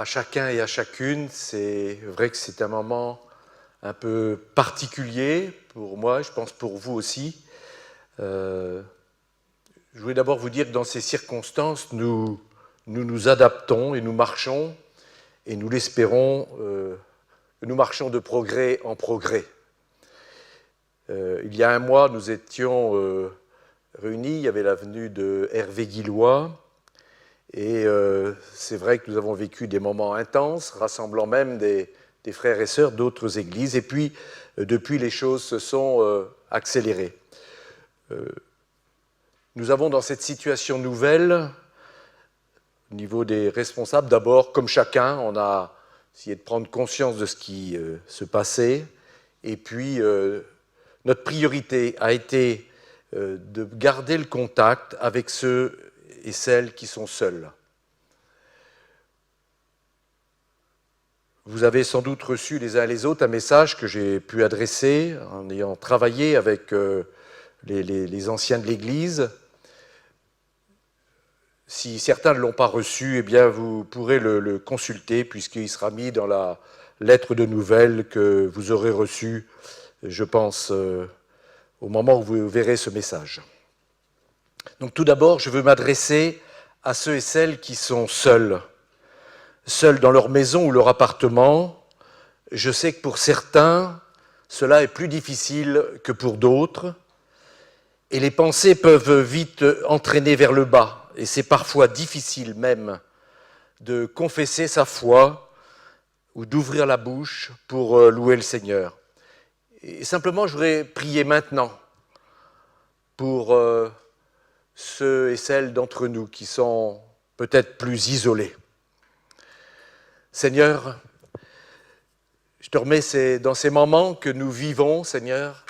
à chacun et à chacune. C'est vrai que c'est un moment un peu particulier pour moi, je pense pour vous aussi. Je voulais d'abord vous dire que dans ces circonstances, nous nous adaptons et nous marchons, et nous l'espérons, nous marchons de progrès en progrès. Il y a un mois, nous étions réunis, il y avait la venue de Hervé Guillois, et c'est vrai que nous avons vécu des moments intenses, rassemblant même des frères et sœurs d'autres églises, et puis depuis les choses se sont accélérées. Nous avons dans cette situation nouvelle, au niveau des responsables, d'abord, comme chacun, on a essayé de prendre conscience de ce qui se passait, et puis notre priorité a été de garder le contact avec ceux et celles qui sont seuls. Vous avez sans doute reçu les uns et les autres un message que j'ai pu adresser en ayant travaillé avec les anciens de l'Église. Si certains ne l'ont pas reçu, eh bien vous pourrez le consulter puisqu'il sera mis dans la lettre de nouvelles que vous aurez reçue, je pense, au moment où vous verrez ce message. Donc tout d'abord, je veux m'adresser à ceux et celles qui sont seuls dans leur maison ou leur appartement. Je sais que pour certains, cela est plus difficile que pour d'autres, et les pensées peuvent vite entraîner vers le bas, et c'est parfois difficile même de confesser sa foi ou d'ouvrir la bouche pour louer le Seigneur. Et simplement, je voudrais prier maintenant pour ceux et celles d'entre nous qui sont peut-être plus isolés. Seigneur, je te remets dans ces moments que nous vivons, Seigneur.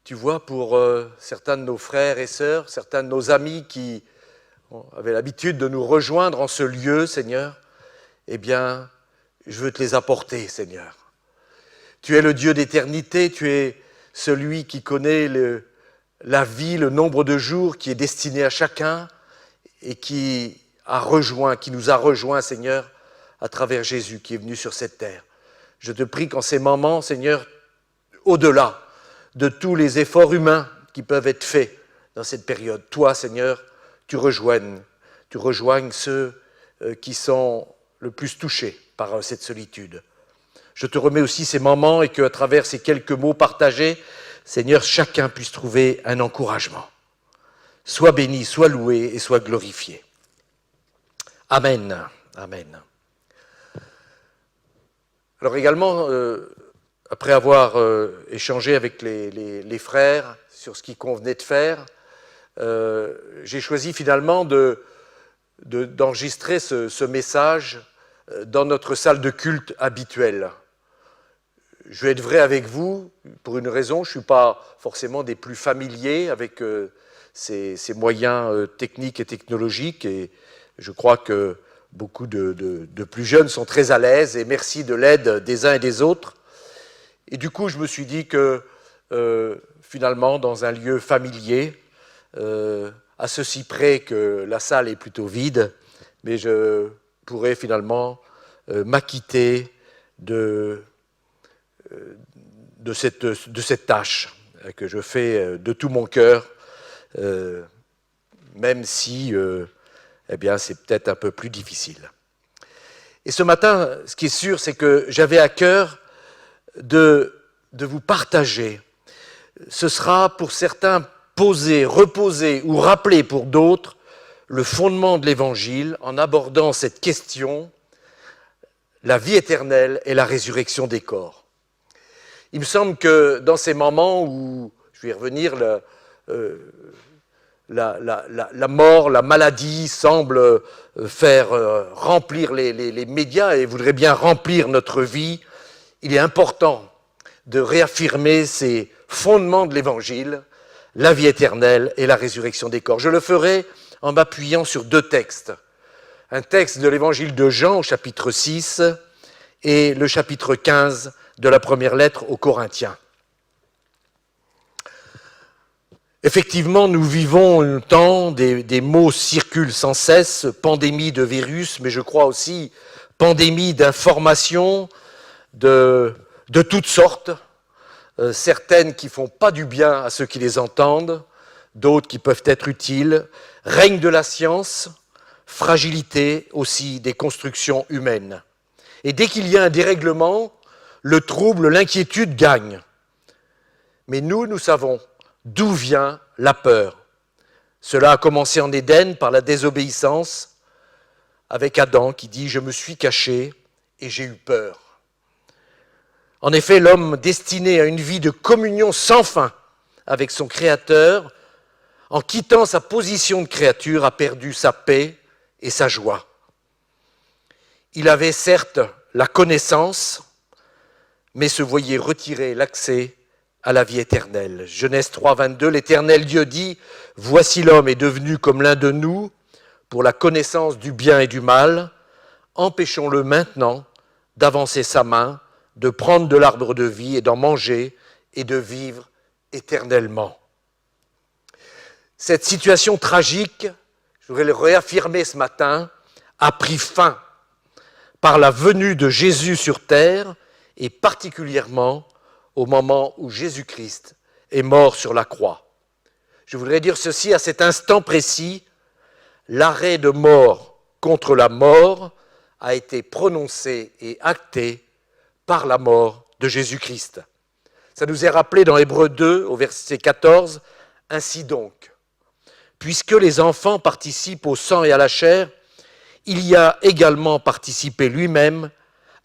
Tu vois, pour certains de nos frères et sœurs, certains de nos amis qui avaient l'habitude de nous rejoindre en ce lieu, Seigneur, eh bien, je veux te les apporter, Seigneur. Tu es le Dieu d'éternité, tu es celui qui connaît la vie, le nombre de jours qui est destiné à chacun et qui nous a rejoints, Seigneur, à travers Jésus qui est venu sur cette terre. Je te prie qu'en ces moments, Seigneur, au-delà de tous les efforts humains qui peuvent être faits dans cette période, toi, Seigneur, tu rejoignes ceux qui sont le plus touchés par cette solitude. Je te remets aussi ces moments et qu'à travers ces quelques mots partagés, Seigneur, chacun puisse trouver un encouragement. Sois béni, sois loué et sois glorifié. Amen. Amen. Alors également, après avoir échangé avec les frères sur ce qu'il convenait de faire, j'ai choisi finalement d'enregistrer ce message dans notre salle de culte habituelle. Je vais être vrai avec vous, pour une raison, je ne suis pas forcément des plus familiers avec ces moyens techniques et technologiques, et je crois que beaucoup de plus jeunes sont très à l'aise, et merci de l'aide des uns et des autres. Et du coup, je me suis dit que finalement, dans un lieu familier, à ceci près que la salle est plutôt vide, mais je pourrais finalement m'acquitter de cette tâche que je fais de tout mon cœur, même si eh bien, c'est peut-être un peu plus difficile. Et ce matin, ce qui est sûr, c'est que j'avais à cœur de vous partager. Ce sera pour certains poser, reposer ou rappeler pour d'autres le fondement de l'Évangile en abordant cette question, la vie éternelle et la résurrection des corps. Il me semble que dans ces moments où, je vais y revenir, la mort, la maladie semble faire remplir les médias et voudrait bien remplir notre vie, il est important de réaffirmer ces fondements de l'Évangile, la vie éternelle et la résurrection des corps. Je le ferai en m'appuyant sur deux textes. Un texte de l'Évangile de Jean au chapitre 6 et le chapitre 15 de la première lettre aux Corinthiens. Effectivement, nous vivons un temps, des mots circulent sans cesse, pandémie de virus, mais je crois aussi pandémie d'informations de toutes sortes, certaines qui ne font pas du bien à ceux qui les entendent, d'autres qui peuvent être utiles, règne de la science, fragilité aussi des constructions humaines. Et dès qu'il y a un dérèglement, le trouble, l'inquiétude gagnent. Mais nous savons d'où vient la peur. Cela a commencé en Éden par la désobéissance, avec Adam qui dit « Je me suis caché et j'ai eu peur ». En effet, l'homme destiné à une vie de communion sans fin avec son Créateur, en quittant sa position de créature, a perdu sa paix et sa joie. Il avait certes la connaissance, mais se voyait retirer l'accès à la vie éternelle. Genèse 3, 22, l'Éternel Dieu dit « Voici l'homme est devenu comme l'un de nous pour la connaissance du bien et du mal. Empêchons-le maintenant d'avancer sa main, de prendre de l'arbre de vie et d'en manger et de vivre éternellement. » Cette situation tragique, je voudrais le réaffirmer ce matin, a pris fin par la venue de Jésus sur terre et particulièrement au moment où Jésus-Christ est mort sur la croix. Je voudrais dire ceci à cet instant précis, l'arrêt de mort contre la mort a été prononcé et acté par la mort de Jésus-Christ. Ça nous est rappelé dans Hébreux 2 au verset 14, « Ainsi donc, puisque les enfants participent au sang et à la chair, il y a également participé lui-même,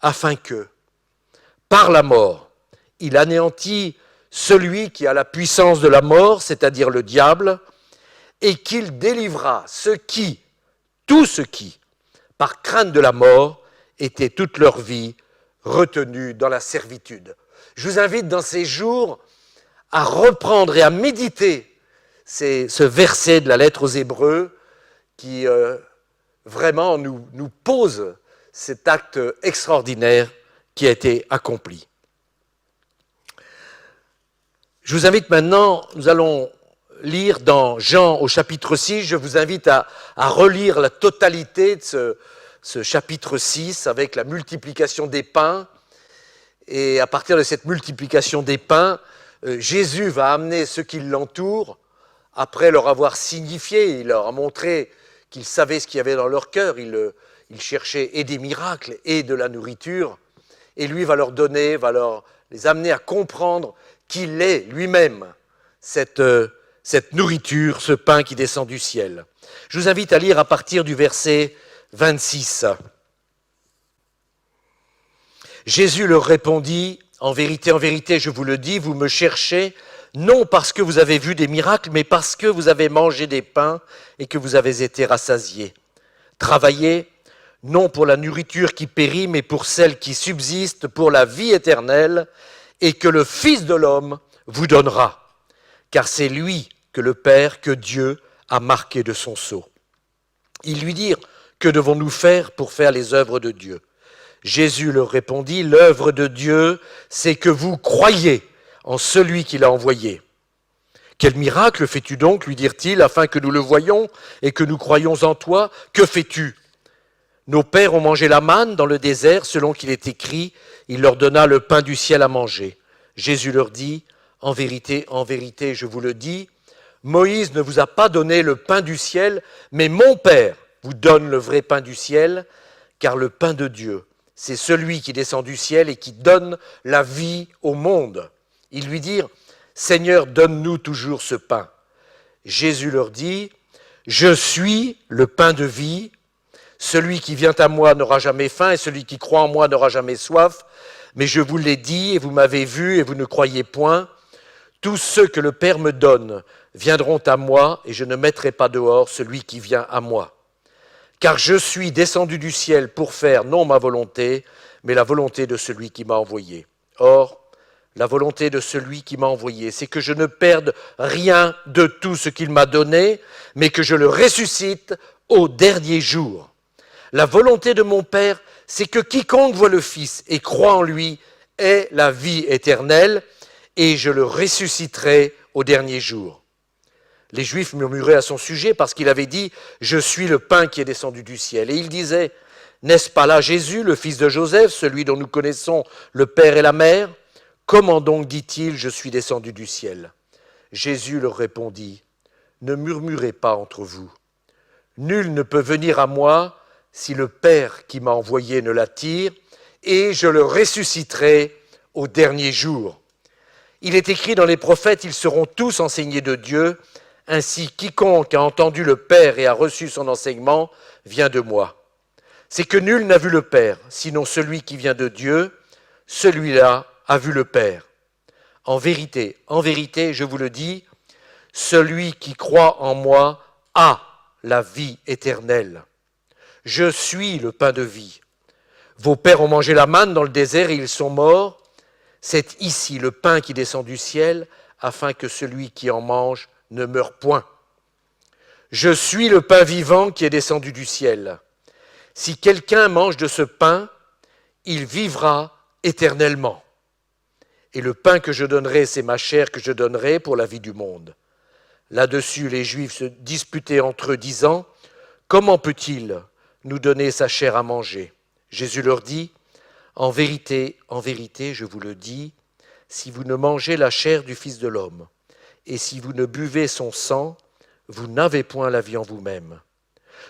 afin que, par la mort, il anéantit celui qui a la puissance de la mort, c'est-à-dire le diable, et qu'il délivra tous ceux qui, par crainte de la mort, étaient toute leur vie retenus dans la servitude. » Je vous invite dans ces jours à reprendre et à méditer ce verset de la lettre aux Hébreux qui vraiment nous pose cet acte extraordinaire qui a été accompli. Je vous invite maintenant, nous allons lire dans Jean au chapitre 6, je vous invite à relire la totalité de ce chapitre 6 avec la multiplication des pains. Et à partir de cette multiplication des pains, Jésus va amener ceux qui l'entourent, après leur avoir signifié, il leur a montré qu'il savait ce qu'il y avait dans leur cœur, il cherchait et des miracles et de la nourriture, et lui va leur donner, va les amener à comprendre qu'il est lui-même cette nourriture, ce pain qui descend du ciel. Je vous invite à lire à partir du verset 26. Jésus leur répondit, « En vérité, je vous le dis, vous me cherchez, non parce que vous avez vu des miracles, mais parce que vous avez mangé des pains et que vous avez été rassasiés. Travaillez, non pour la nourriture qui périt, mais pour celle qui subsiste, pour la vie éternelle, et que le Fils de l'homme vous donnera. Car c'est lui que le Père, que Dieu a marqué de son sceau. » Ils lui dirent, « Que devons-nous faire pour faire les œuvres de Dieu ?» Jésus leur répondit, « L'œuvre de Dieu, c'est que vous croyez en celui qui l'a envoyé. » « Quel miracle fais-tu donc, lui dirent-ils, afin que nous le voyions et que nous croyions en toi? Que fais-tu? Nos pères ont mangé la manne dans le désert, selon qu'il est écrit, il leur donna le pain du ciel à manger. » Jésus leur dit, « En vérité, je vous le dis, Moïse ne vous a pas donné le pain du ciel, mais mon Père vous donne le vrai pain du ciel, car le pain de Dieu, c'est celui qui descend du ciel et qui donne la vie au monde. » Ils lui dirent, « Seigneur, donne-nous toujours ce pain. » Jésus leur dit, « Je suis le pain de vie. Celui qui vient à moi n'aura jamais faim et celui qui croit en moi n'aura jamais soif. Mais je vous l'ai dit et vous m'avez vu et vous ne croyez point. Tous ceux que le Père me donne viendront à moi et je ne mettrai pas dehors celui qui vient à moi. Car je suis descendu du ciel pour faire non ma volonté, mais la volonté de celui qui m'a envoyé. Or, la volonté de celui qui m'a envoyé, c'est que je ne perde rien de tout ce qu'il m'a donné, mais que je le ressuscite au dernier jour. La volonté de mon Père, c'est que quiconque voit le Fils et croit en lui ait la vie éternelle, et je le ressusciterai au dernier jour. » Les Juifs murmuraient à son sujet parce qu'il avait dit « Je suis le pain qui est descendu du ciel. » Et il disait « N'est-ce pas là Jésus, le fils de Joseph, celui dont nous connaissons le père et la mère? Comment donc dit-il, je suis descendu du ciel? Jésus leur répondit, ne murmurez pas entre vous. Nul ne peut venir à moi si le Père qui m'a envoyé ne l'attire, et je le ressusciterai au dernier jour. Il est écrit dans les prophètes, ils seront tous enseignés de Dieu, ainsi quiconque a entendu le Père et a reçu son enseignement vient de moi. C'est que nul n'a vu le Père, sinon celui qui vient de Dieu, celui-là a vu le Père. En vérité, je vous le dis, celui qui croit en moi a la vie éternelle. Je suis le pain de vie. Vos pères ont mangé la manne dans le désert et ils sont morts. C'est ici le pain qui descend du ciel, afin que celui qui en mange ne meure point. Je suis le pain vivant qui est descendu du ciel. Si quelqu'un mange de ce pain, il vivra éternellement. Et le pain que je donnerai, c'est ma chair que je donnerai pour la vie du monde. Là-dessus, les Juifs se disputaient entre eux, disant, « Comment peut-il nous donner sa chair à manger ?» Jésus leur dit, « en vérité, je vous le dis, si vous ne mangez la chair du Fils de l'homme, et si vous ne buvez son sang, vous n'avez point la vie en vous-même.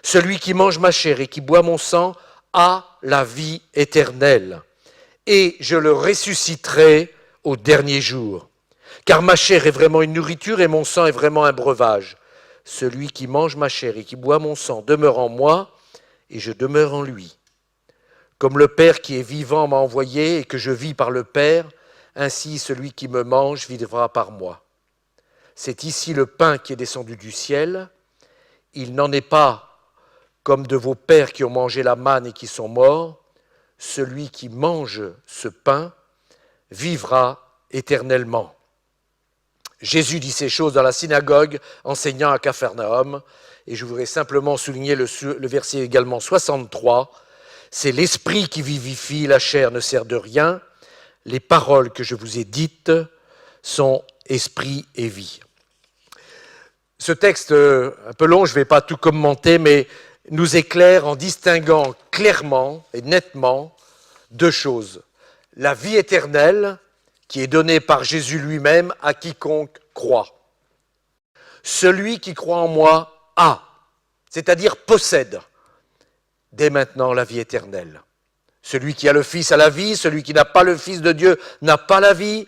Celui qui mange ma chair et qui boit mon sang a la vie éternelle, et je le ressusciterai au dernier jour. Car ma chair est vraiment une nourriture et mon sang est vraiment un breuvage. Celui qui mange ma chair et qui boit mon sang demeure en moi, et je demeure en lui. Comme le Père qui est vivant m'a envoyé et que je vis par le Père, ainsi celui qui me mange vivra par moi. C'est ici le pain qui est descendu du ciel. Il n'en est pas comme de vos pères qui ont mangé la manne et qui sont morts. Celui qui mange ce pain vivra éternellement. Jésus dit ces choses dans la synagogue, enseignant à Capharnaüm. Et je voudrais simplement souligner le verset également 63. C'est l'esprit qui vivifie, la chair ne sert de rien. Les paroles que je vous ai dites sont esprit et vie. Ce texte, un peu long, je ne vais pas tout commenter, mais nous éclaire en distinguant clairement et nettement deux choses. La vie éternelle, qui est donnée par Jésus lui-même à quiconque croit. Celui qui croit en moi a, c'est-à-dire possède, dès maintenant la vie éternelle. Celui qui a le Fils a la vie, celui qui n'a pas le Fils de Dieu n'a pas la vie.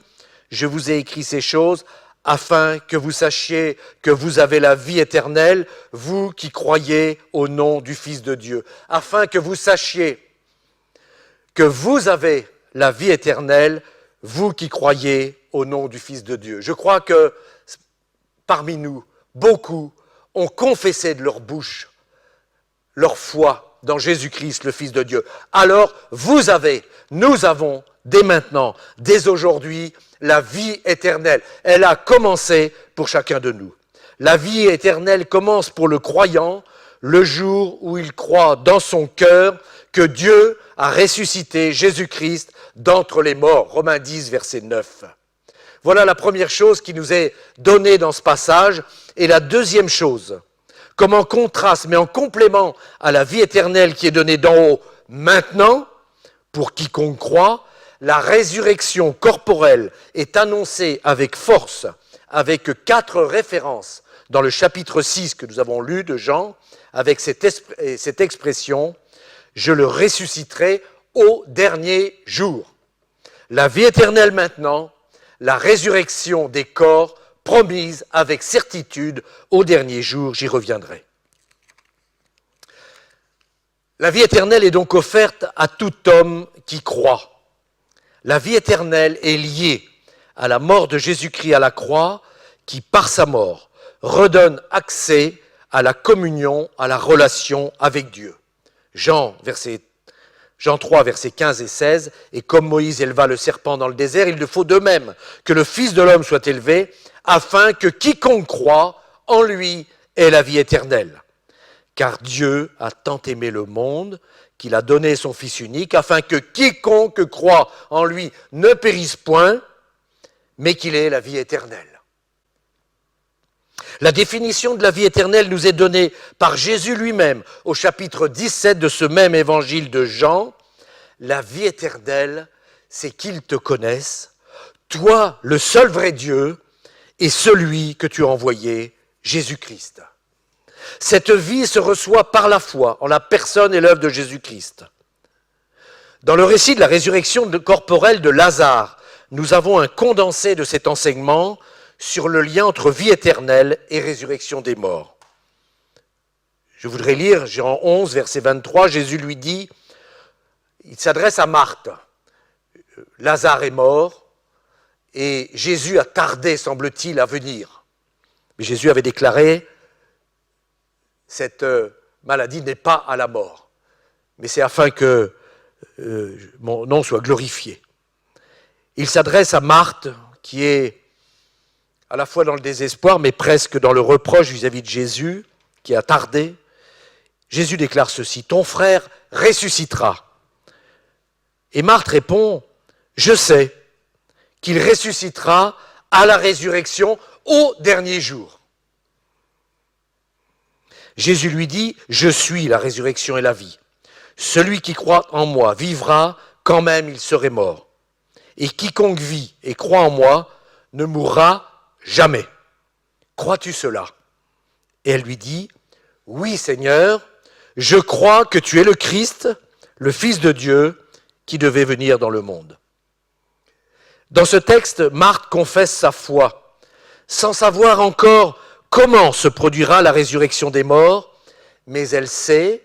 Je vous ai écrit ces choses afin que vous sachiez que vous avez la vie éternelle, vous qui croyez au nom du Fils de Dieu. Afin que vous sachiez que vous avez la vie éternelle, vous qui croyez au nom du Fils de Dieu. Je crois que parmi nous, beaucoup ont confessé de leur bouche leur foi dans Jésus-Christ, le Fils de Dieu. Alors, nous avons, dès maintenant, dès aujourd'hui, la vie éternelle. Elle a commencé pour chacun de nous. La vie éternelle commence pour le croyant le jour où il croit dans son cœur que Dieu a ressuscité Jésus-Christ d'entre les morts. Romains 10, verset 9. Voilà la première chose qui nous est donnée dans ce passage. Et la deuxième chose, comme en contraste, mais en complément à la vie éternelle qui est donnée d'en haut maintenant, pour quiconque croit, la résurrection corporelle est annoncée avec force, avec 4 références dans le chapitre 6 que nous avons lu de Jean, avec cette expression « Je le ressusciterai au dernier jour ». La vie éternelle maintenant, la résurrection des corps promise avec certitude au dernier jour, j'y reviendrai. La vie éternelle est donc offerte à tout homme qui croit. La vie éternelle est liée à la mort de Jésus-Christ à la croix, qui, par sa mort, redonne accès à la communion, à la relation avec Dieu. Jean 3, versets 15 et 16, « Et comme Moïse éleva le serpent dans le désert, il faut de même que le Fils de l'homme soit élevé, afin que quiconque croit en lui ait la vie éternelle. Car Dieu a tant aimé le monde qu'il a donné son Fils unique, afin que quiconque croit en lui ne périsse point, mais qu'il ait la vie éternelle. » La définition de la vie éternelle nous est donnée par Jésus lui-même au chapitre 17 de ce même évangile de Jean. La vie éternelle, c'est qu'ils te connaissent, toi, le seul vrai Dieu, et celui que tu as envoyé, Jésus-Christ. Cette vie se reçoit par la foi en la personne et l'œuvre de Jésus-Christ. Dans le récit de la résurrection corporelle de Lazare, nous avons un condensé de cet enseignement sur le lien entre vie éternelle et résurrection des morts. Je voudrais lire Jean 11, verset 23, Jésus lui dit, il s'adresse à Marthe, Lazare est mort, et Jésus a tardé, semble-t-il, à venir. Mais Jésus avait déclaré, cette maladie n'est pas à la mort, mais c'est afin que mon nom soit glorifié. Il s'adresse à Marthe, qui est à la fois dans le désespoir, mais presque dans le reproche vis-à-vis de Jésus, qui a tardé. Jésus déclare ceci, ton frère ressuscitera. Et Marthe répond, je sais qu'il ressuscitera à la résurrection au dernier jour. Jésus lui dit, je suis la résurrection et la vie. Celui qui croit en moi vivra quand même il serait mort. Et quiconque vit et croit en moi ne mourra jamais. Crois-tu cela? Et elle lui dit, oui Seigneur, je crois que tu es le Christ, le Fils de Dieu, qui devait venir dans le monde. Dans ce texte, Marthe confesse sa foi, sans savoir encore comment se produira la résurrection des morts, mais elle sait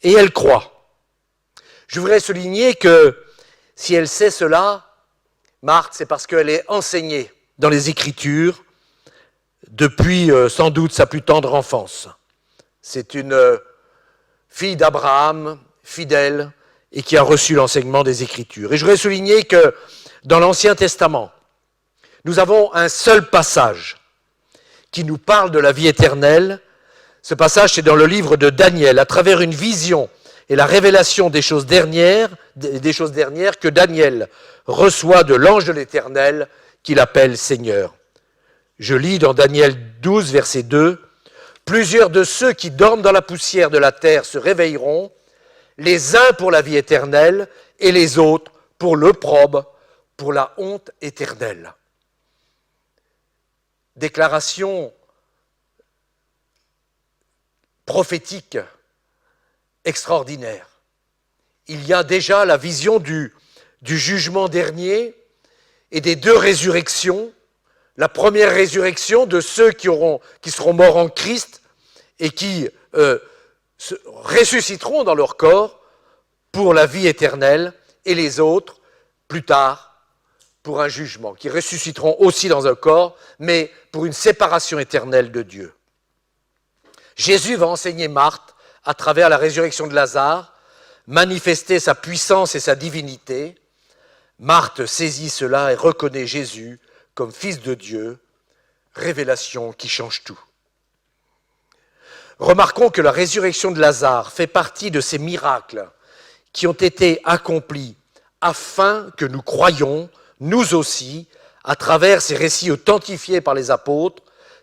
et elle croit. Je voudrais souligner que si elle sait cela, Marthe, c'est parce qu'elle est enseignée dans les Écritures depuis sans doute sa plus tendre enfance. C'est une fille d'Abraham, fidèle, et qui a reçu l'enseignement des Écritures. Et je voudrais souligner que dans l'Ancien Testament, nous avons un seul passage qui nous parle de la vie éternelle. Ce passage, c'est dans le livre de Daniel, à travers une vision et la révélation des choses dernières que Daniel reçoit de l'ange de l'Éternel qu'il appelle Seigneur. Je lis dans Daniel 12, verset 2, « Plusieurs de ceux qui dorment dans la poussière de la terre se réveilleront, les uns pour la vie éternelle et les autres pour l'opprobre, pour la honte éternelle. » Déclaration prophétique extraordinaire. Il y a déjà la vision du jugement dernier et des deux résurrections. La première résurrection de ceux qui seront morts en Christ et qui ressusciteront dans leur corps pour la vie éternelle, et les autres, plus tard, pour un jugement, qui ressusciteront aussi dans un corps, mais pour une séparation éternelle de Dieu. Jésus va enseigner Marthe, à travers la résurrection de Lazare, manifester sa puissance et sa divinité. Marthe saisit cela et reconnaît Jésus comme Fils de Dieu, révélation qui change tout. Remarquons que la résurrection de Lazare fait partie de ces miracles qui ont été accomplis afin que nous croyions, nous aussi, à travers ces récits authentifiés par les apôtres,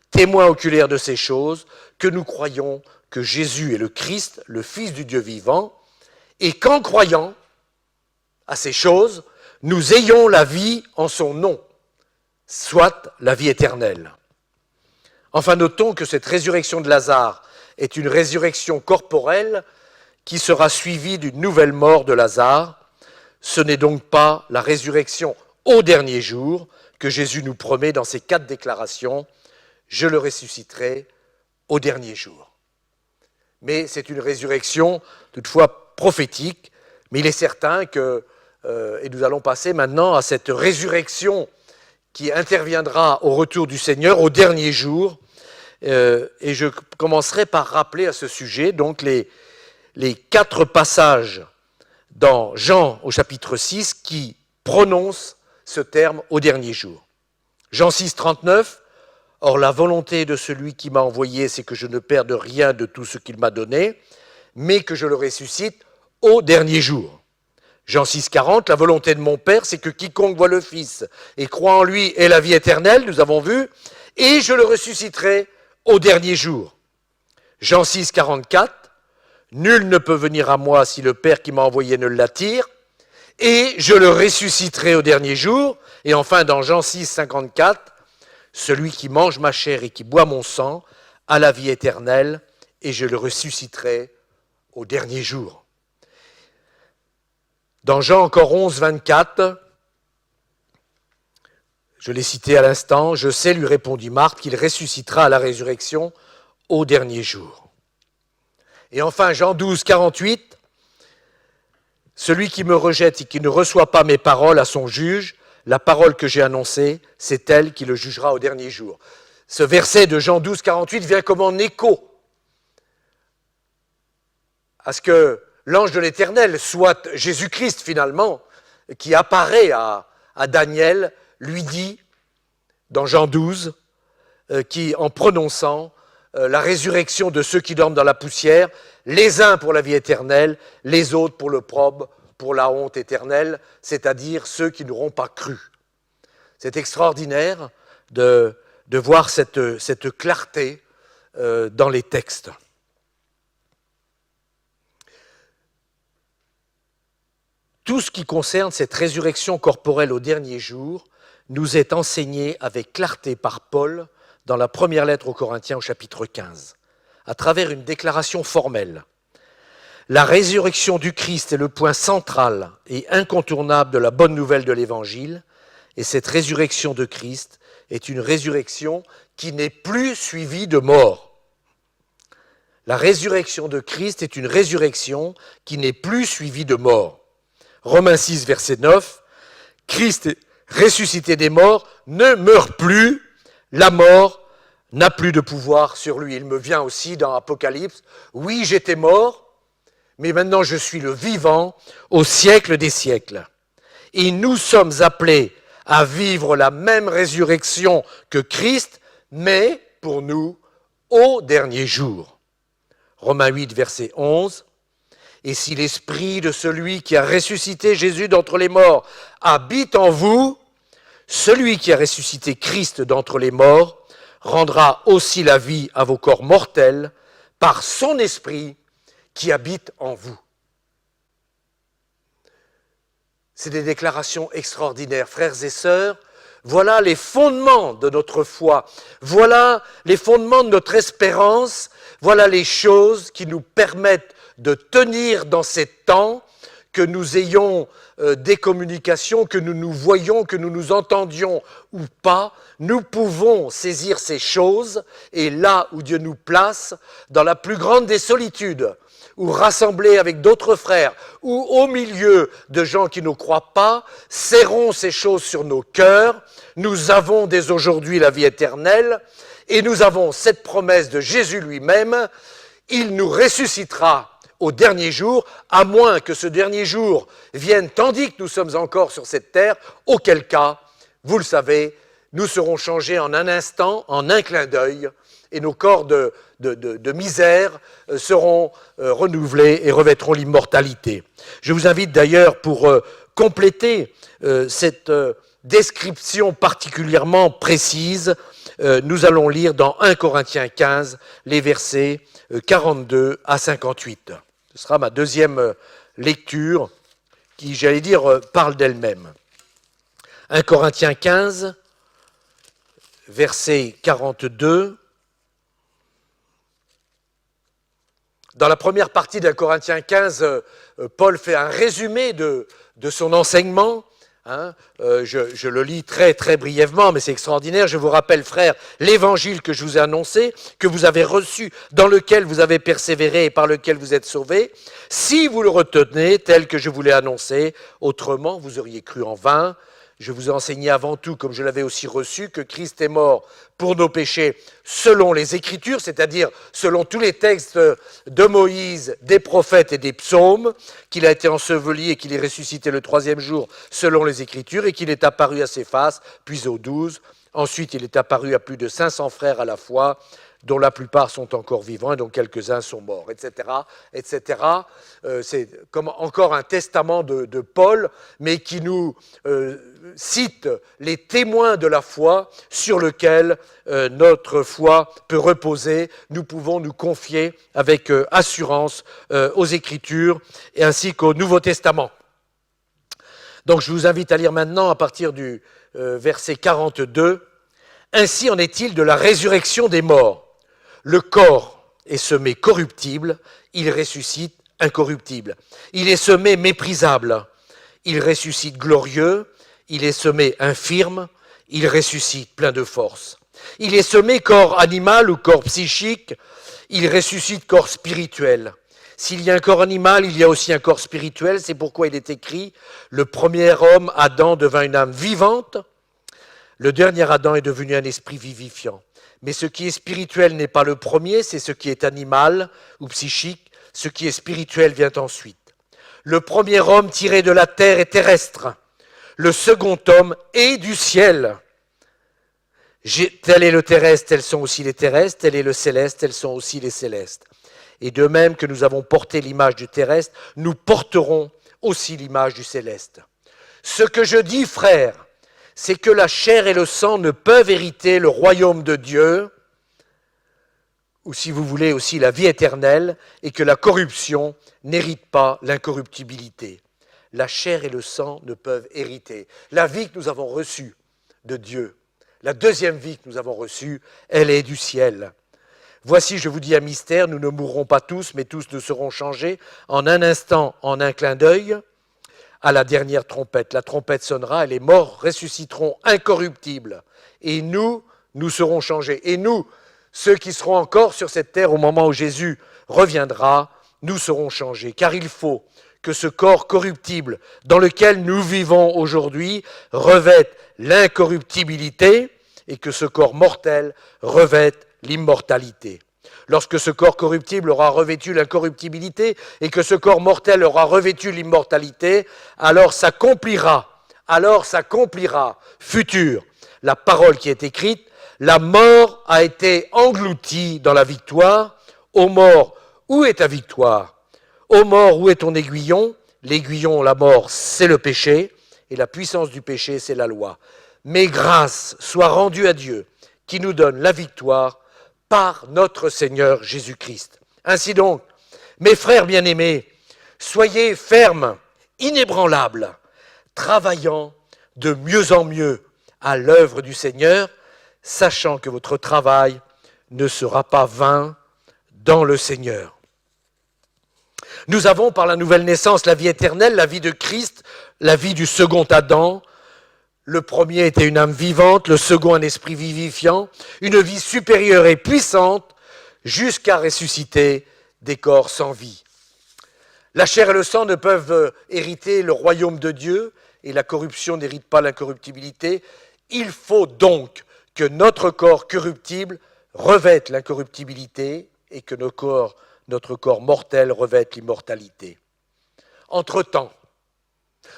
témoins oculaires de ces choses, que nous croyons que Jésus est le Christ, le Fils du Dieu vivant, et qu'en croyant à ces choses, nous ayons la vie en son nom, soit la vie éternelle. Enfin, notons que cette résurrection de Lazare est une résurrection corporelle qui sera suivie d'une nouvelle mort de Lazare. Ce n'est donc pas la résurrection au dernier jour que Jésus nous promet dans ces 4 déclarations. Je le ressusciterai au dernier jour. Mais c'est une résurrection toutefois prophétique, mais il est certain que, et nous allons passer maintenant à cette résurrection qui interviendra au retour du Seigneur au dernier jour, et je commencerai par rappeler à ce sujet donc les 4 passages dans Jean au chapitre 6 qui prononcent ce terme au dernier jour. Jean 6, 39, « Or la volonté de celui qui m'a envoyé, c'est que je ne perde rien de tout ce qu'il m'a donné, mais que je le ressuscite au dernier jour. » Jean 6, 40, « La volonté de mon Père, c'est que quiconque voit le Fils et croit en lui ait la vie éternelle, nous avons vu, et je le ressusciterai au dernier jour. Jean 6, 44, nul ne peut venir à moi si le Père qui m'a envoyé ne l'attire, et je le ressusciterai au dernier jour. Et enfin, dans Jean 6, 54, celui qui mange ma chair et qui boit mon sang a la vie éternelle, et je le ressusciterai au dernier jour. Dans Jean encore 11, 24, je l'ai cité à l'instant, je sais, lui répondit Marthe, qu'il ressuscitera à la résurrection au dernier jour. Et enfin, Jean 12, 48, celui qui me rejette et qui ne reçoit pas mes paroles à son juge, la parole que j'ai annoncée, c'est elle qui le jugera au dernier jour. Ce verset de Jean 12, 48 vient comme en écho à ce que l'ange de l'Éternel, soit Jésus-Christ finalement, qui apparaît à Daniel, lui dit, dans Jean 12, qui en prononçant la résurrection de ceux qui dorment dans la poussière, les uns pour la vie éternelle, les autres pour l'opprobre, pour la honte éternelle, c'est-à-dire ceux qui n'auront pas cru. C'est extraordinaire de voir cette clarté dans les textes. Tout ce qui concerne cette résurrection corporelle au dernier jour nous est enseigné avec clarté par Paul dans la première lettre aux Corinthiens au chapitre 15, à travers une déclaration formelle. La résurrection du Christ est le point central et incontournable de la bonne nouvelle de l'Évangile, et cette résurrection de Christ est une résurrection qui n'est plus suivie de mort. La résurrection de Christ est une résurrection qui n'est plus suivie de mort. Romains 6, verset 9, Christ ressuscité des morts ne meurt plus, la mort n'a plus de pouvoir sur lui. Il me vient aussi dans Apocalypse, oui j'étais mort, mais maintenant je suis le vivant au siècle des siècles. Et nous sommes appelés à vivre la même résurrection que Christ, mais pour nous au dernier jour. Romains 8, verset 11, et si l'esprit de celui qui a ressuscité Jésus d'entre les morts habite en vous, celui qui a ressuscité Christ d'entre les morts rendra aussi la vie à vos corps mortels par son esprit qui habite en vous. C'est des déclarations extraordinaires, frères et sœurs. Voilà les fondements de notre foi. Voilà les fondements de notre espérance. Voilà les choses qui nous permettent de tenir dans ces temps, que nous ayons des communications, que nous nous voyions, que nous nous entendions ou pas, nous pouvons saisir ces choses et là où Dieu nous place, dans la plus grande des solitudes, ou rassemblés avec d'autres frères, ou au milieu de gens qui ne croient pas, serrons ces choses sur nos cœurs. Nous avons dès aujourd'hui la vie éternelle et nous avons cette promesse de Jésus lui-même, il nous ressuscitera au dernier jour, à moins que ce dernier jour vienne tandis que nous sommes encore sur cette terre, auquel cas, vous le savez, nous serons changés en un instant, en un clin d'œil, et nos corps de misère seront renouvelés et revêtront l'immortalité. Je vous invite d'ailleurs, pour compléter cette description particulièrement précise, nous allons lire dans 1 Corinthiens 15 les versets 42 à 58. Ce sera ma deuxième lecture qui, j'allais dire, parle d'elle-même. 1 Corinthiens 15, verset 42. Dans la première partie d'Un Corinthiens 15, Paul fait un résumé de son enseignement. Je le lis très très brièvement, mais c'est extraordinaire. Je vous rappelle, frères, l'évangile que je vous ai annoncé, que vous avez reçu, dans lequel vous avez persévéré et par lequel vous êtes sauvés, si vous le retenez tel que je vous l'ai annoncé, autrement vous auriez cru en vain. Je vous ai enseigné avant tout, comme je l'avais aussi reçu, que Christ est mort pour nos péchés selon les Écritures, c'est-à-dire selon tous les textes de Moïse, des prophètes et des psaumes, qu'il a été enseveli et qu'il est ressuscité le troisième jour selon les Écritures, et qu'il est apparu à ses faces, puis aux 12. Ensuite, il est apparu à plus de 500 frères à la fois, dont la plupart sont encore vivants et dont quelques-uns sont morts, etc. etc. C'est comme encore un testament de Paul, mais qui nous cite les témoins de la foi sur lesquels notre foi peut reposer. Nous pouvons nous confier avec assurance aux Écritures et ainsi qu'au Nouveau Testament. Donc je vous invite à lire maintenant à partir du verset 42. « Ainsi en est-il de la résurrection des morts. Le corps est semé corruptible, il ressuscite incorruptible. Il est semé méprisable, il ressuscite glorieux. Il est semé infirme, il ressuscite plein de force. Il est semé corps animal ou corps psychique, il ressuscite corps spirituel. S'il y a un corps animal, il y a aussi un corps spirituel. C'est pourquoi il est écrit, le premier homme, Adam, devint une âme vivante. Le dernier Adam est devenu un esprit vivifiant. Mais ce qui est spirituel n'est pas le premier, c'est ce qui est animal ou psychique. Ce qui est spirituel vient ensuite. Le premier homme tiré de la terre est terrestre. Le second homme est du ciel. Tel est le terrestre, tels sont aussi les terrestres. Tel est le céleste, tels sont aussi les célestes. Et de même que nous avons porté l'image du terrestre, nous porterons aussi l'image du céleste. Ce que je dis, frères, c'est que la chair et le sang ne peuvent hériter le royaume de Dieu, ou si vous voulez aussi la vie éternelle, et que la corruption n'hérite pas l'incorruptibilité. La chair et le sang ne peuvent hériter. La vie que nous avons reçue de Dieu, la deuxième vie que nous avons reçue, elle est du ciel. Voici, je vous dis un mystère, nous ne mourrons pas tous, mais tous nous serons changés en un instant, en un clin d'œil, à la dernière trompette. La trompette sonnera et les morts ressusciteront incorruptibles. Et nous serons changés. Et nous, ceux qui seront encore sur cette terre au moment où Jésus reviendra, nous serons changés. Car il faut que ce corps corruptible dans lequel nous vivons aujourd'hui revête l'incorruptibilité et que ce corps mortel revête l'immortalité. Lorsque ce corps corruptible aura revêtu l'incorruptibilité et que ce corps mortel aura revêtu l'immortalité, alors s'accomplira, futur, la parole qui est écrite, la mort a été engloutie dans la victoire. Ô mort, où est ta victoire ? Ô mort, où est ton aiguillon ? L'aiguillon, la mort, c'est le péché, et la puissance du péché, c'est la loi. Mais grâce soit rendue à Dieu, qui nous donne la victoire par notre Seigneur Jésus-Christ. Ainsi donc, mes frères bien-aimés, soyez fermes, inébranlables, travaillant de mieux en mieux à l'œuvre du Seigneur, sachant que votre travail ne sera pas vain dans le Seigneur. Nous avons par la nouvelle naissance la vie éternelle, la vie de Christ, la vie du second Adam. Le premier était une âme vivante, le second un esprit vivifiant, une vie supérieure et puissante jusqu'à ressusciter des corps sans vie. La chair et le sang ne peuvent hériter le royaume de Dieu et la corruption n'hérite pas l'incorruptibilité. Il faut donc que notre corps corruptible revête l'incorruptibilité et que notre corps mortel revête l'immortalité. Entre-temps,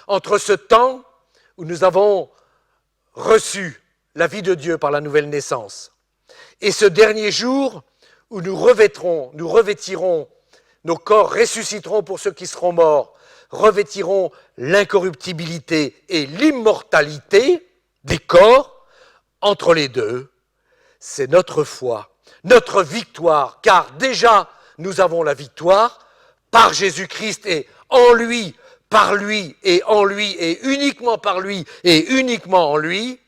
entre ce temps où nous avons reçu la vie de Dieu par la nouvelle naissance et ce dernier jour où nous revêtirons, nos corps ressusciteront pour ceux qui seront morts, revêtiront l'incorruptibilité et l'immortalité des corps, entre les deux, c'est notre foi, notre victoire, car déjà nous avons la victoire par Jésus-Christ et en lui, par lui et en lui et uniquement par lui et uniquement en lui.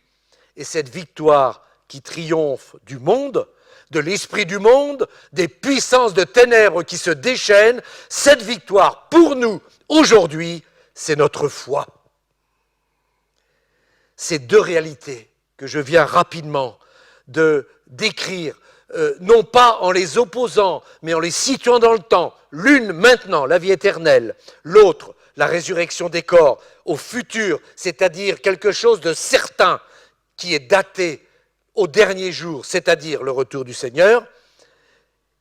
Et cette victoire qui triomphe du monde, de l'esprit du monde, des puissances de ténèbres qui se déchaînent, cette victoire pour nous aujourd'hui, c'est notre foi. Ces deux réalités que je viens rapidement de décrire, non pas en les opposant, mais en les situant dans le temps, l'une maintenant, la vie éternelle, l'autre, la résurrection des corps, au futur, c'est-à-dire quelque chose de certain qui est daté au dernier jour, c'est-à-dire le retour du Seigneur,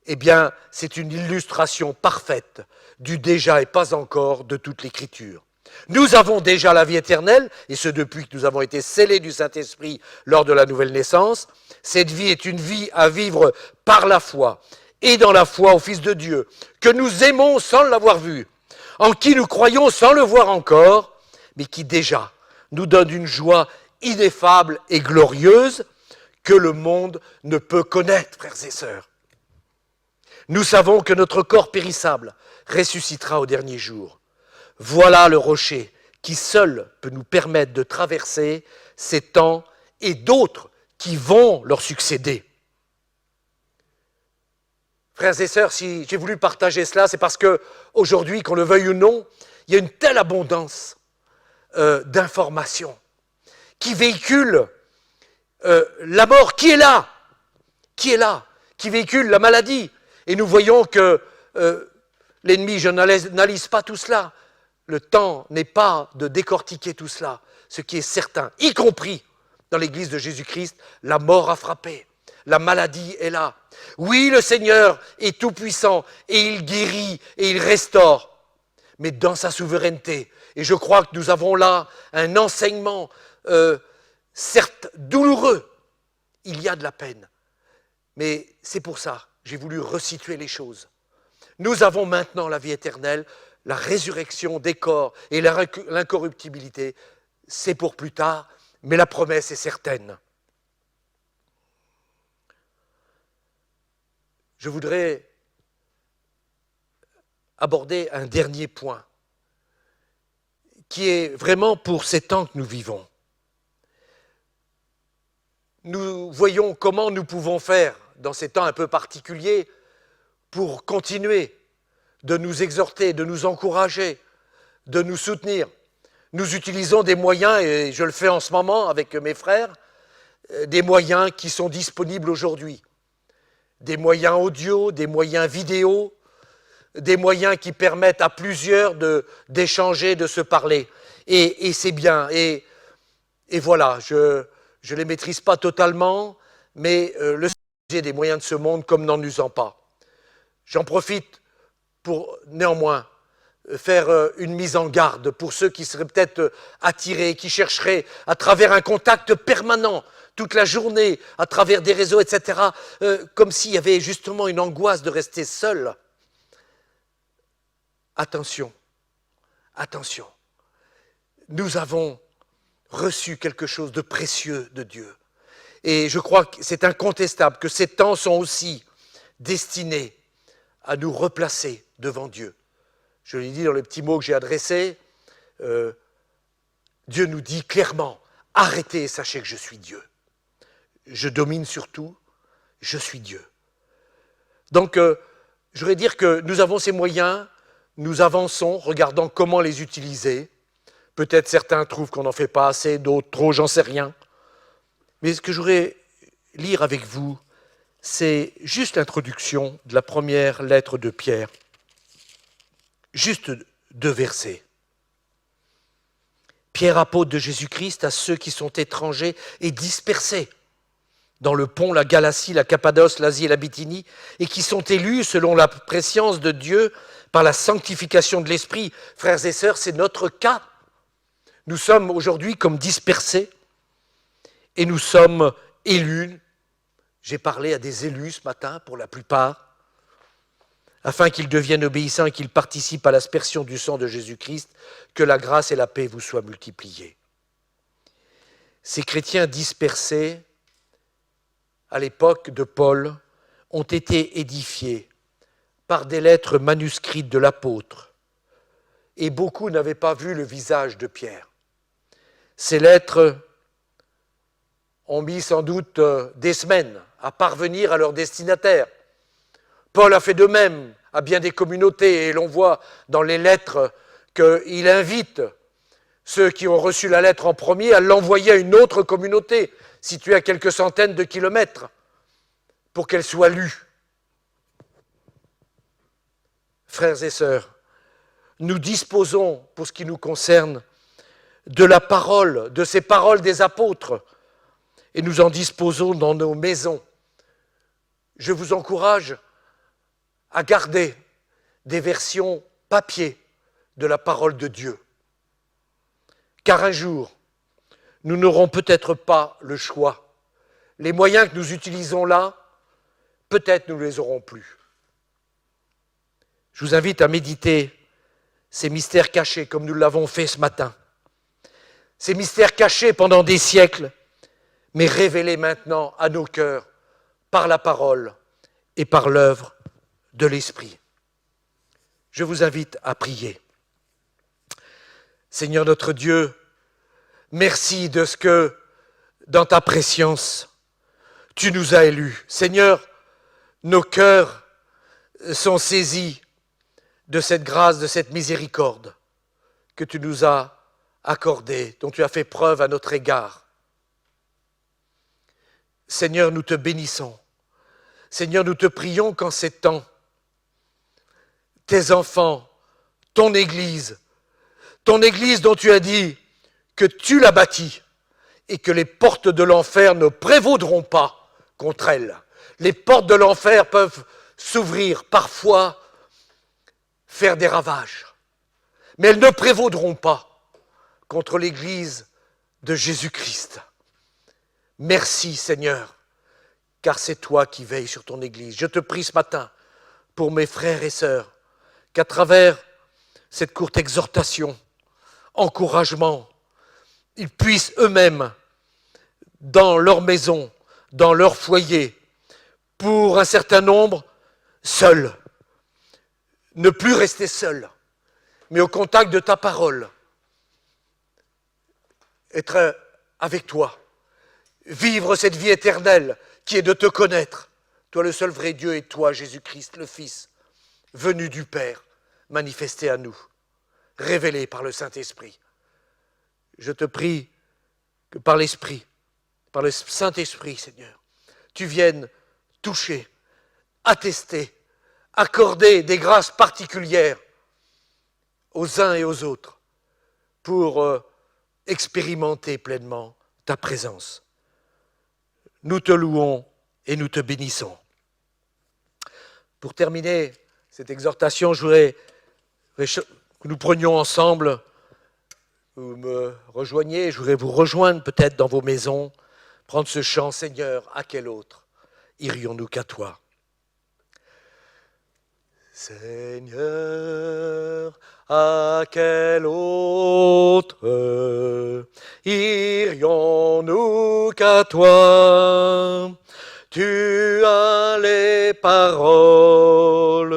eh bien, c'est une illustration parfaite du déjà et pas encore de toute l'Écriture. Nous avons déjà la vie éternelle, et ce depuis que nous avons été scellés du Saint-Esprit lors de la nouvelle naissance. Cette vie est une vie à vivre par la foi, et dans la foi au Fils de Dieu, que nous aimons sans l'avoir vu, en qui nous croyons sans le voir encore, mais qui déjà nous donne une joie ineffable et glorieuse que le monde ne peut connaître, frères et sœurs. Nous savons que notre corps périssable ressuscitera au dernier jour. Voilà le rocher qui seul peut nous permettre de traverser ces temps et d'autres qui vont leur succéder. Frères et sœurs, si j'ai voulu partager cela, c'est parce qu'aujourd'hui, qu'on le veuille ou non, il y a une telle abondance d'informations qui véhiculent la mort, qui est là, qui véhicule la maladie. Et nous voyons que l'ennemi, je n'analyse pas tout cela. Le temps n'est pas de décortiquer tout cela. Ce qui est certain, y compris dans l'Église de Jésus-Christ, la mort a frappé. La maladie est là. Oui, le Seigneur est tout-puissant et il guérit et il restaure, mais dans sa souveraineté. Et je crois que nous avons là un enseignement, certes douloureux. Il y a de la peine, mais c'est pour ça que j'ai voulu resituer les choses. Nous avons maintenant la vie éternelle, la résurrection des corps et l'incorruptibilité. C'est pour plus tard, mais la promesse est certaine. Je voudrais aborder un dernier point qui est vraiment pour ces temps que nous vivons. Nous voyons comment nous pouvons faire dans ces temps un peu particuliers pour continuer de nous exhorter, de nous encourager, de nous soutenir. Nous utilisons des moyens, et je le fais en ce moment avec mes frères, des moyens qui sont disponibles aujourd'hui. Des moyens audio, des moyens vidéo, des moyens qui permettent à plusieurs d'échanger, de se parler. Et c'est bien. Et voilà, je ne les maîtrise pas totalement, mais le sujet des moyens de ce monde comme n'en usant pas. J'en profite pour néanmoins faire une mise en garde pour ceux qui seraient peut-être attirés, qui chercheraient à travers un contact permanent, toute la journée, à travers des réseaux, etc., comme s'il y avait justement une angoisse de rester seul. Attention, attention. Nous avons reçu quelque chose de précieux de Dieu. Et je crois que c'est incontestable que ces temps sont aussi destinés à nous replacer devant Dieu. Je l'ai dit dans les petits mots que j'ai adressés, Dieu nous dit clairement, arrêtez et sachez que je suis Dieu. Je domine sur tout, je suis Dieu. Donc, je voudrais dire que nous avons ces moyens, nous avançons, regardant comment les utiliser. Peut-être certains trouvent qu'on n'en fait pas assez, d'autres trop, j'en sais rien. Mais ce que je voudrais lire avec vous, c'est juste l'introduction de la première lettre de Pierre. Juste 2 versets. Pierre, apôtre de Jésus-Christ, à ceux qui sont étrangers et dispersés dans le Pont, la Galatie, la Cappadoce, l'Asie et la Bithynie, et qui sont élus selon la prescience de Dieu par la sanctification de l'Esprit. Frères et sœurs, c'est notre cas. Nous sommes aujourd'hui comme dispersés et nous sommes élus. J'ai parlé à des élus ce matin pour la plupart, afin qu'ils deviennent obéissants et qu'ils participent à l'aspersion du sang de Jésus-Christ, que la grâce et la paix vous soient multipliées. Ces chrétiens dispersés, à l'époque de Paul, ont été édifiés par des lettres manuscrites de l'apôtre, et beaucoup n'avaient pas vu le visage de Pierre. Ces lettres ont mis sans doute des semaines à parvenir à leur destinataire. Paul a fait de même à bien des communautés, et l'on voit dans les lettres qu'il invite ceux qui ont reçu la lettre en premier à l'envoyer à une autre communauté, située à quelques centaines de kilomètres, pour qu'elle soit lue. Frères et sœurs, nous disposons, pour ce qui nous concerne, de la parole, de ces paroles des apôtres, et nous en disposons dans nos maisons. Je vous encourage à garder des versions papier de la parole de Dieu. car un jour, nous n'aurons peut-être pas le choix. Les moyens que nous utilisons là, peut-être nous ne les aurons plus. Je vous invite à méditer ces mystères cachés comme nous l'avons fait ce matin. Ces mystères cachés pendant des siècles, mais révélés maintenant à nos cœurs par la parole et par l'œuvre de l'Esprit. Je vous invite à prier. Seigneur notre Dieu, merci de ce que, dans ta préscience, tu nous as élus. Seigneur, nos cœurs sont saisis de cette grâce, de cette miséricorde que tu nous as accordée, dont tu as fait preuve à notre égard. Seigneur, nous te bénissons. Seigneur, nous te prions qu'en ces temps, tes enfants, ton Église dont tu as dit que tu l'as bâtie et que les portes de l'enfer ne prévaudront pas contre elle. Les portes de l'enfer peuvent s'ouvrir, parfois faire des ravages, mais elles ne prévaudront pas contre l'Église de Jésus-Christ. Merci Seigneur, car c'est toi qui veilles sur ton Église. Je te prie ce matin pour mes frères et sœurs, qu'à travers cette courte exhortation, encouragement, ils puissent eux-mêmes, dans leur maison, dans leur foyer, pour un certain nombre, seuls, ne plus rester seuls, mais au contact de ta parole, être avec toi, vivre cette vie éternelle qui est de te connaître, toi le seul vrai Dieu et toi Jésus-Christ le Fils, venu du Père, manifesté à nous, révélé par le Saint-Esprit. Je te prie que par l'Esprit, par le Saint-Esprit, Seigneur, tu viennes toucher, attester, accorder des grâces particulières aux uns et aux autres pour expérimenter pleinement ta présence. Nous te louons et nous te bénissons. Pour terminer cette exhortation, je voudrais que nous prenions ensemble, vous me rejoignez, je voudrais vous rejoindre peut-être dans vos maisons, prendre ce chant, Seigneur, à quel autre irions-nous qu'à toi? Seigneur, à quel autre irions-nous qu'à toi? Tu as les paroles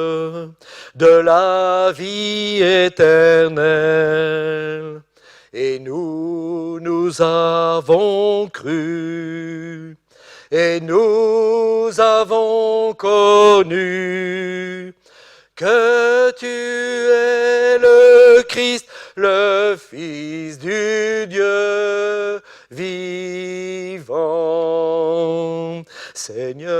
de la vie éternelle, et nous avons cru, et nous avons connu que tu es le Christ, le Fils du Dieu vivant. Seigneur,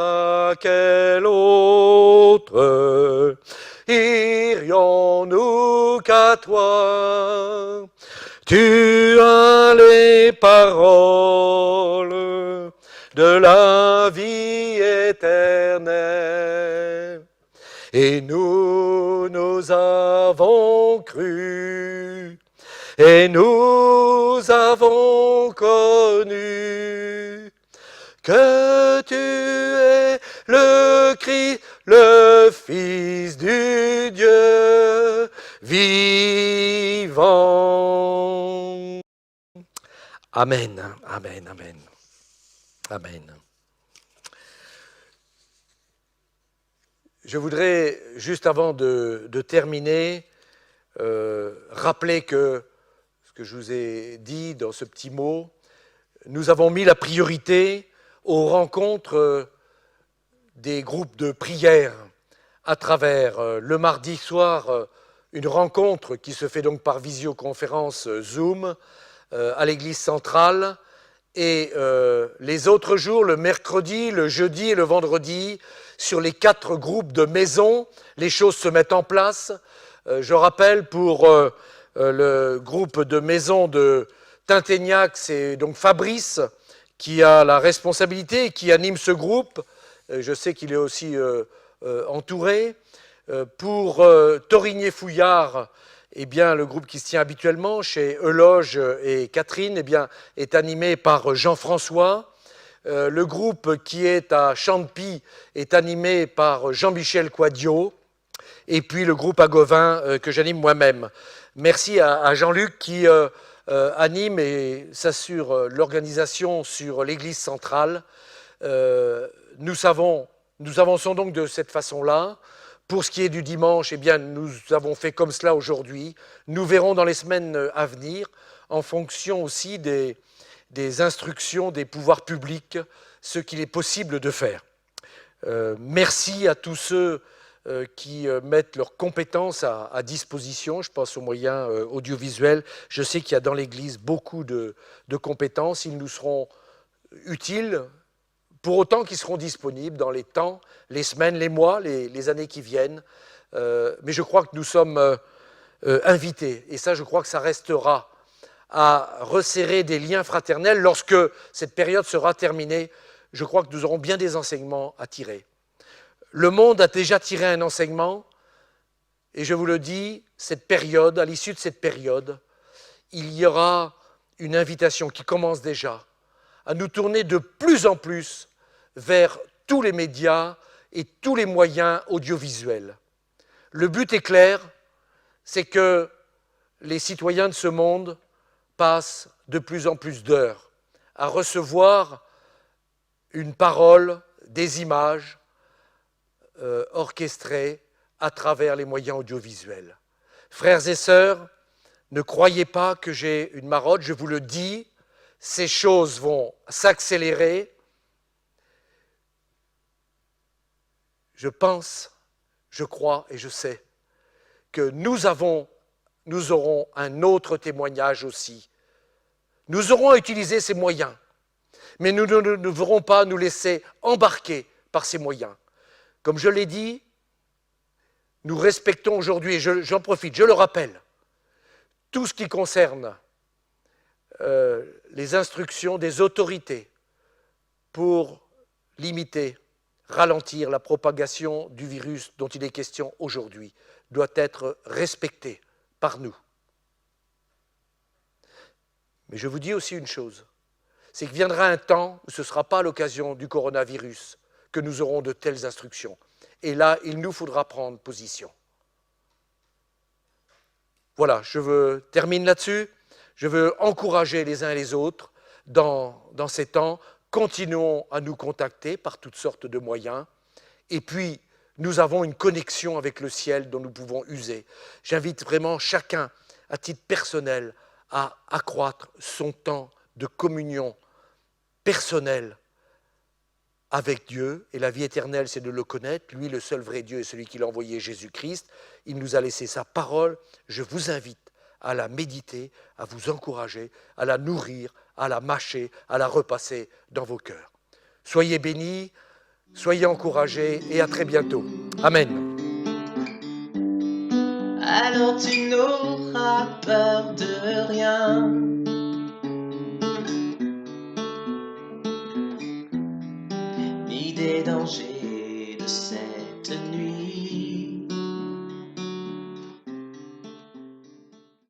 à quel autre irions-nous qu'à toi? Tu as les paroles de la vie éternelle, et nous avons cru, et nous avons connu que tu es le Christ, le Fils du Dieu vivant. Amen, amen, amen. Amen. Je voudrais, juste avant de terminer, rappeler que ce que je vous ai dit dans ce petit mot, nous avons mis la priorité aux rencontres des groupes de prière à travers le mardi soir, une rencontre qui se fait donc par visioconférence Zoom à l'église centrale, et les autres jours, le mercredi, le jeudi et le vendredi, sur les 4 groupes de maisons, les choses se mettent en place. Je rappelle pour le groupe de maison de Tinténiac, c'est donc Fabrice qui a la responsabilité et qui anime ce groupe. Je sais qu'il est aussi entouré. Pour Torigné-Fouillard, eh bien, le groupe qui se tient habituellement chez Euloge et Catherine eh bien, est animé par Jean-François. Le groupe qui est à Champy est animé par Jean-Michel Quadio. Et puis le groupe à Gauvin que j'anime moi-même. Merci à Jean-Luc qui anime et s'assure l'organisation sur l'église centrale. Nous avançons donc de cette façon-là. Pour ce qui est du dimanche, eh bien, nous avons fait comme cela aujourd'hui. Nous verrons dans les semaines à venir, en fonction aussi des instructions des pouvoirs publics, ce qu'il est possible de faire. Merci à tous ceux qui mettent leurs compétences à disposition. Je pense aux moyens audiovisuels. Je sais qu'il y a dans l'Église beaucoup de compétences. Ils nous seront utiles, pour autant qu'ils seront disponibles dans les temps, les semaines, les mois, les années qui viennent. Mais je crois que nous sommes invités, et ça, je crois que ça restera, à resserrer des liens fraternels. Lorsque cette période sera terminée, je crois que nous aurons bien des enseignements à tirer. Le monde a déjà tiré un enseignement, et je vous le dis, cette période, à l'issue de cette période, il y aura une invitation qui commence déjà à nous tourner de plus en plus vers tous les médias et tous les moyens audiovisuels. Le but est clair, c'est que les citoyens de ce monde passent de plus en plus d'heures à recevoir une parole, des images orchestrées à travers les moyens audiovisuels. Frères et sœurs, ne croyez pas que j'ai une marotte, je vous le dis, ces choses vont s'accélérer. Je pense, je crois et je sais que nous aurons un autre témoignage aussi. Nous aurons à utiliser ces moyens, mais nous ne devrons pas nous laisser embarquer par ces moyens. Comme je l'ai dit, nous respectons aujourd'hui, et j'en profite, je le rappelle, tout ce qui concerne les instructions des autorités pour limiter, ralentir la propagation du virus dont il est question aujourd'hui doit être respecté par nous. Mais je vous dis aussi une chose, c'est qu'il viendra un temps où ce ne sera pas à l'occasion du coronavirus que nous aurons de telles instructions. Et là, il nous faudra prendre position. Voilà, je termine là-dessus. Je veux encourager les uns et les autres dans ces temps. Continuons à nous contacter par toutes sortes de moyens. Et puis, nous avons une connexion avec le ciel dont nous pouvons user. J'invite vraiment chacun, à titre personnel, à accroître son temps de communion personnelle avec Dieu. Et la vie éternelle, c'est de le connaître. Lui, le seul vrai Dieu, est celui qui l'a envoyé, Jésus-Christ. Il nous a laissé sa parole. Je vous invite à la méditer, à vous encourager, à la nourrir, à la mâcher, à la repasser dans vos cœurs. Soyez bénis, soyez encouragés et à très bientôt. Amen. Alors tu n'auras peur de rien. Ni des dangers de cette